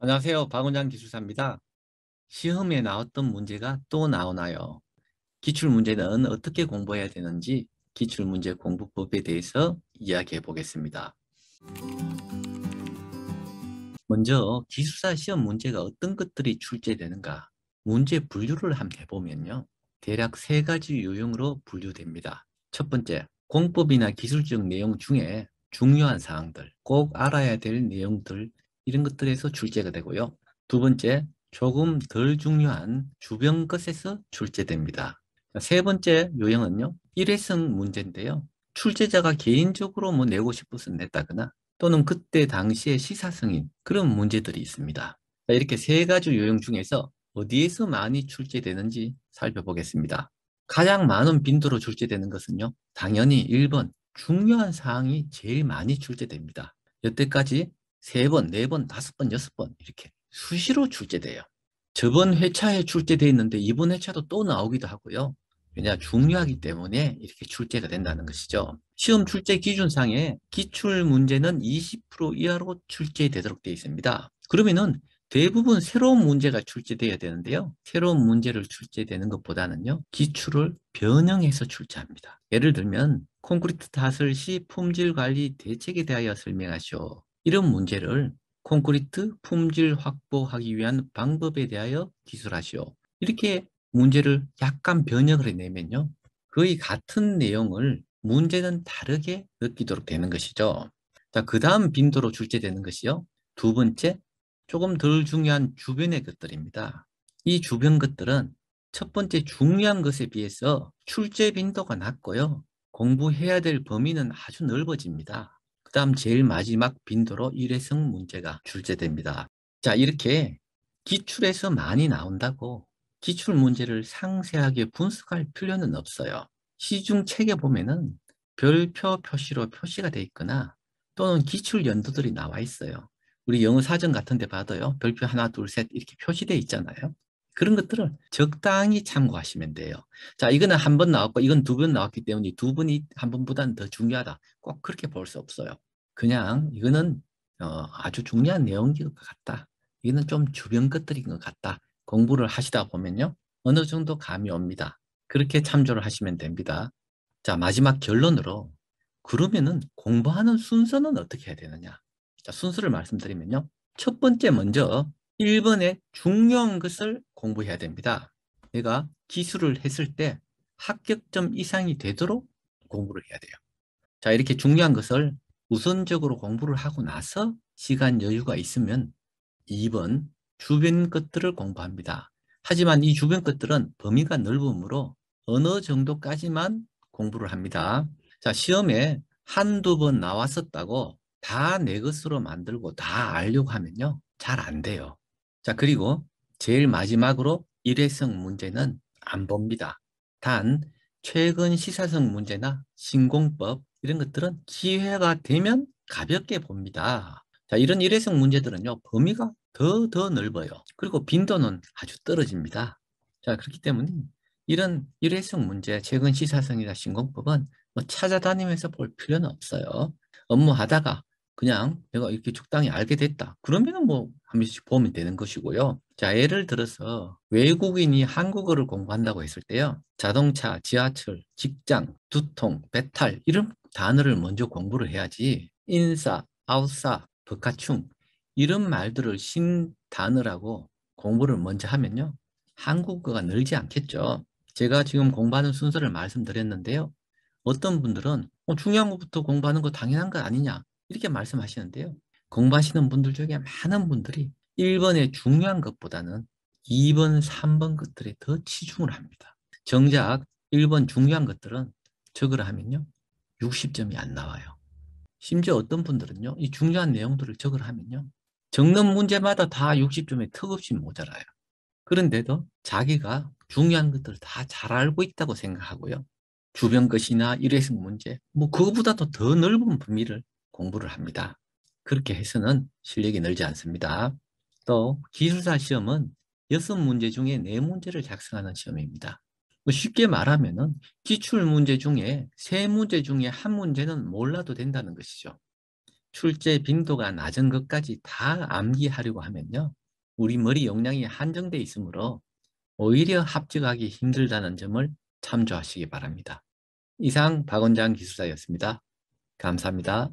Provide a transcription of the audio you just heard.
안녕하세요. 박원장 기술사입니다. 시험에 나왔던 문제가 또 나오나요? 기출문제는 어떻게 공부해야 되는지 기출문제 공부법에 대해서 이야기해 보겠습니다. 먼저 기술사 시험 문제가 어떤 것들이 출제되는가 문제 분류를 한번 해보면요. 대략 세 가지 유형으로 분류됩니다. 첫 번째, 공법이나 기술적 내용 중에 중요한 사항들, 꼭 알아야 될 내용들 이런 것들에서 출제가 되고요. 두 번째, 조금 덜 중요한 주변 것에서 출제됩니다. 세 번째 유형은요. 일회성 문제인데요. 출제자가 개인적으로 뭐 내고 싶어서 냈다거나 또는 그때 당시의 시사성인 그런 문제들이 있습니다. 이렇게 세 가지 유형 중에서 어디에서 많이 출제되는지 살펴보겠습니다. 가장 많은 빈도로 출제되는 것은요. 당연히 1번 중요한 사항이 제일 많이 출제됩니다. 여태까지 3번, 4번, 5번, 6번 이렇게 수시로 출제돼요. 저번 회차에 출제되어 있는데 이번 회차도 또 나오기도 하고요. 왜냐 중요하기 때문에 이렇게 출제가 된다는 것이죠. 시험 출제 기준상에 기출 문제는 20% 이하로 출제되도록 되어 있습니다. 그러면은 대부분 새로운 문제가 출제돼야 되는데요. 새로운 문제를 출제되는 것보다는요. 기출을 변형해서 출제합니다. 예를 들면 콘크리트 타설 시 품질 관리 대책에 대하여 설명하시오. 이런 문제를 콘크리트 품질 확보하기 위한 방법에 대하여 기술하시오. 이렇게 문제를 약간 변형을 해내면요. 거의 같은 내용을 문제는 다르게 느끼도록 되는 것이죠. 자, 그 다음 빈도로 출제되는 것이요. 두 번째, 조금 덜 중요한 주변의 것들입니다. 이 주변 것들은 첫 번째 중요한 것에 비해서 출제 빈도가 낮고요. 공부해야 될 범위는 아주 넓어집니다. 그 다음 제일 마지막 빈도로 일회성 문제가 출제됩니다. 자, 이렇게 기출에서 많이 나온다고 기출 문제를 상세하게 분석할 필요는 없어요. 시중 책에 보면은 별표 표시로 표시가 돼 있거나 또는 기출 연도들이 나와 있어요. 우리 영어 사전 같은 데 봐도요. 별표 하나, 둘, 셋 이렇게 표시되어 있잖아요. 그런 것들을 적당히 참고하시면 돼요. 자, 이거는 한 번 나왔고 이건 두 번 나왔기 때문에 두 번이 한 번보다는 더 중요하다. 꼭 그렇게 볼 수 없어요. 그냥 이거는 아주 중요한 내용인 것 같다. 이거는 좀 주변 것들인 것 같다. 공부를 하시다 보면요. 어느 정도 감이 옵니다. 그렇게 참조를 하시면 됩니다. 자, 마지막 결론으로 그러면은 공부하는 순서는 어떻게 해야 되느냐? 자, 순서를 말씀드리면요. 첫 번째 먼저 1번의 중요한 것을 공부해야 됩니다. 내가 기술을 했을 때 합격점 이상이 되도록 공부를 해야 돼요. 자, 이렇게 중요한 것을 우선적으로 공부를 하고 나서 시간 여유가 있으면 2번 주변 것들을 공부합니다. 하지만 이 주변 것들은 범위가 넓으므로 어느 정도까지만 공부를 합니다. 자, 시험에 한두 번 나왔었다고 다 내 것으로 만들고 다 알려고 하면요. 잘 안 돼요. 자, 그리고 제일 마지막으로 일회성 문제는 안 봅니다. 단, 최근 시사성 문제나 신공법 이런 것들은 기회가 되면 가볍게 봅니다. 자, 이런 일회성 문제들은요, 범위가 더 넓어요. 그리고 빈도는 아주 떨어집니다. 자, 그렇기 때문에 이런 일회성 문제, 최근 시사성이나 신공법은 뭐 찾아다니면서 볼 필요는 없어요. 업무하다가 그냥 내가 이렇게 적당히 알게 됐다. 그러면 뭐 한 번씩 보면 되는 것이고요. 자, 예를 들어서 외국인이 한국어를 공부한다고 했을 때요. 자동차, 지하철, 직장, 두통, 배탈 이런 단어를 먼저 공부를 해야지 인사, 아웃사, 버카충 이런 말들을 신단어라고 공부를 먼저 하면요. 한국어가 늘지 않겠죠. 제가 지금 공부하는 순서를 말씀드렸는데요. 어떤 분들은 중요한 것부터 공부하는 거 당연한 거 아니냐 이렇게 말씀하시는데요. 공부하시는 분들 중에 많은 분들이 1번의 중요한 것보다는 2번, 3번 것들에 더 치중을 합니다. 정작 1번 중요한 것들은 적으라 하면요. 60점이 안 나와요. 심지어 어떤 분들은요. 이 중요한 내용들을 적으라 하면요. 적는 문제마다 다 60점에 턱없이 모자라요. 그런데도 자기가 중요한 것들을 다 잘 알고 있다고 생각하고요. 주변 것이나 일회성 문제, 뭐 그거보다도 더 넓은 범위를 공부를 합니다. 그렇게 해서는 실력이 늘지 않습니다. 또 기술사 시험은 6문제 중에 4문제를 작성하는 시험입니다. 뭐 쉽게 말하면은 기출 문제 중에 3문제 중에 1문제는 몰라도 된다는 것이죠. 출제 빈도가 낮은 것까지 다 암기하려고 하면요. 우리 머리 용량이 한정돼 있으므로 오히려 합격하기 힘들다는 점을 참조하시기 바랍니다. 이상 박 원장 기술사였습니다. 감사합니다.